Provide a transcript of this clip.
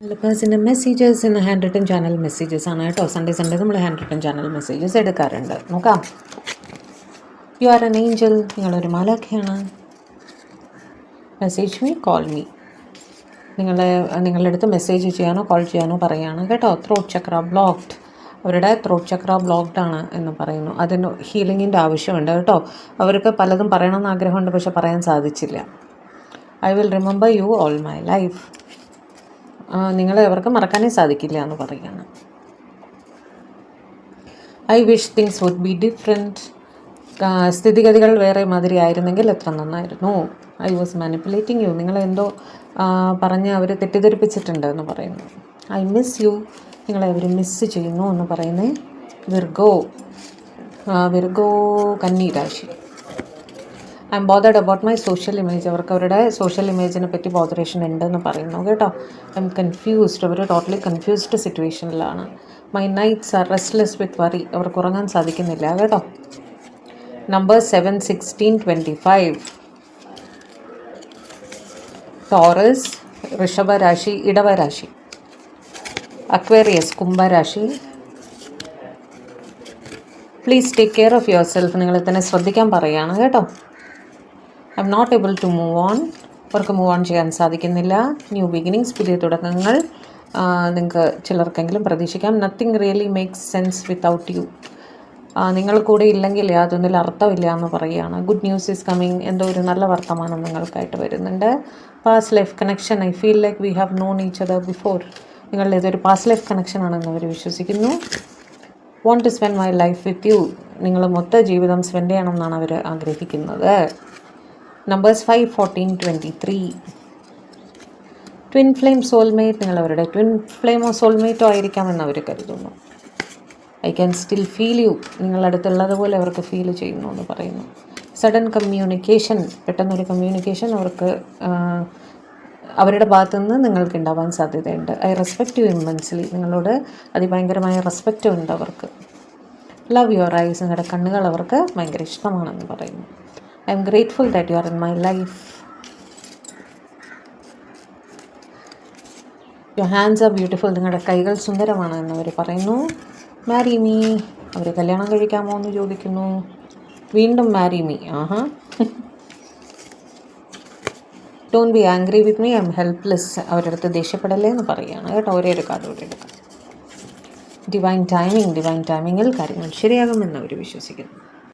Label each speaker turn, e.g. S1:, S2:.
S1: ലപ്പേഴ്സിൻ്റെ messages ഇന്ന് hand written channel messages ആണ് കേട്ടോ. സൺഡേ നമ്മൾ ഹാൻഡ് റിട്ടൺ ചാനൽ മെസ്സേജസ് എടുക്കാറുണ്ട്. നോക്കാം. യു ആർ എൻ ഏഞ്ചൽ, നിങ്ങളൊരു മാലാഖയാണ്. Message me, call me. നിങ്ങളുടെ അടുത്ത് മെസ്സേജ് ചെയ്യാനോ കോൾ ചെയ്യാനോ പറയുകയാണ് കേട്ടോ. ത്രോട്ട് ചക്ര ബ്ലോക്ക്ഡ്, അവരുടെ ത്രോട്ട് ചക്ര ബ്ലോക്ക്ഡ് ആണ് എന്ന് പറയുന്നു. അതിന് ഹീലിങ്ങിൻ്റെ ആവശ്യമുണ്ട് കേട്ടോ. അവർക്ക് പലതും പറയണമെന്ന് ആഗ്രഹമുണ്ട്, പക്ഷെ പറയാൻ സാധിച്ചില്ല. I will remember you all my life. നിങ്ങളെ അവർക്ക് മറക്കാനേ സാധിക്കില്ല എന്ന് പറയുകയാണ്. I wish things would be different. സ്ഥിതിഗതികൾ വേറെ മാതിരി ആയിരുന്നെങ്കിൽ എത്ര നന്നായിരുന്നു. I was manipulating you. നിങ്ങളെന്തോ പറഞ്ഞ് അവർ തെറ്റിദ്ധരിപ്പിച്ചിട്ടുണ്ട് എന്ന് പറയുന്നു. I miss you. നിങ്ങളെ അവർ മിസ് ചെയ്യുന്നു എന്ന് പറയുന്നത്. വിർഗോ കന്നി രാശി. I am bothered about my social image. അവർക്ക് അവരുടെ സോഷ്യൽ ഇമേജിനെ പറ്റി ബോധറേഷൻ ഉണ്ടെന്ന് പറയുന്നു കേട്ടോ. I am confused. Our totally confused സിറ്റുവേഷനിലാണ്. My nights are restless with worry. അവർക്ക് ഉറങ്ങാൻ സാധിക്കുന്നില്ല കേട്ടോ. നമ്പർ 7, 16, 25. ടോറസ്, ഋഷഭരാശി, ഇടവരാശി. അക്വേറിയസ്, കുംഭരാശി. Please take care of yourself. നിങ്ങളെ തന്നെ ശ്രദ്ധിക്കാൻ പറയുകയാണ് കേട്ടോ. I am not able to move on. അവർക്ക് മൂവ് ഓൺ ചെയ്യാൻ സാധിക്കുന്നില്ല. ന്യൂ ബിഗിനിങ്സ്, പുതിയ തുടക്കങ്ങൾ നിങ്ങൾക്ക് ചിലർക്കെങ്കിലും പ്രതീക്ഷിക്കാം. Nothing really makes sense without you. നിങ്ങൾ കൂടെ ഇല്ലെങ്കിൽ യാതൊന്നിൽ അർത്ഥമില്ല എന്ന് പറയുകയാണ്. Good news is coming. എന്തോ ഒരു നല്ല വർത്തമാനം നിങ്ങൾക്കായിട്ട് വരുന്നുണ്ട്. Past life connection. I feel like we have known each other before. നിങ്ങളുടെ ഇതൊരു പാസ്റ്റ് ലൈഫ് കണക്ഷൻ ആണെന്ന് അവർ വിശ്വസിക്കുന്നു. Want to spend my life with you. നിങ്ങൾ മൊത്ത ജീവിതം സ്പെൻഡ് ചെയ്യണമെന്നാണ് അവർ ആഗ്രഹിക്കുന്നത്. നമ്പേഴ്സ് 5, 14, 23. Twin flame soulmate. നിങ്ങൾ അവരുടെ ട്വിൻ ഫ്ലെയിമോ സോൾമേറ്റോ ആയിരിക്കാമെന്ന് അവർ കരുതുന്നു. I can still feel you. നിങ്ങളടുത്തുള്ളതുപോലെ അവർക്ക് ഫീൽ ചെയ്യുന്നു എന്ന് പറയുന്നു. Sudden communication. പെട്ടെന്നൊരു കമ്മ്യൂണിക്കേഷൻ അവർക്ക് അവരുടെ ഭാഗത്തു നിന്ന് നിങ്ങൾക്ക് ഉണ്ടാവാൻ സാധ്യതയുണ്ട്. I respect you immensely. നിങ്ങളോട് അതിഭയങ്കരമായ റെസ്പെക്റ്റ് ഉണ്ട് അവർക്ക്. Love your eyes. നിങ്ങളുടെ കണ്ണുകൾ അവർക്ക് ഭയങ്കര ഇഷ്ടമാണെന്ന് പറയുന്നു. I'm grateful that you are in my life. Your hands are beautiful. നിങ്ങളുടെ കൈകൾ സുന്ദരമാണ് എന്ന് അവർ പറയുന്നു. Marry me. അവർ കല്യാണം കഴിക്കാമോ എന്ന് ചോദിക്കുന്നു. വീണ്ടും marry me. Don't be angry with me, I M helpless. അവരുടെ അടുത്ത് ദേഷ്യപ്പെടല്ലേ എന്ന് പറയുകയാണ് കേട്ടോ. ഒരേ ഒരു കാർഡ് കൂടെ എടുക്കാം. Divine timing. ഡിവൈൻ ടൈമിങ്ങിൽ കാര്യങ്ങൾ ശരിയാകുമെന്ന് അവർ വിശ്വസിക്കുന്നു.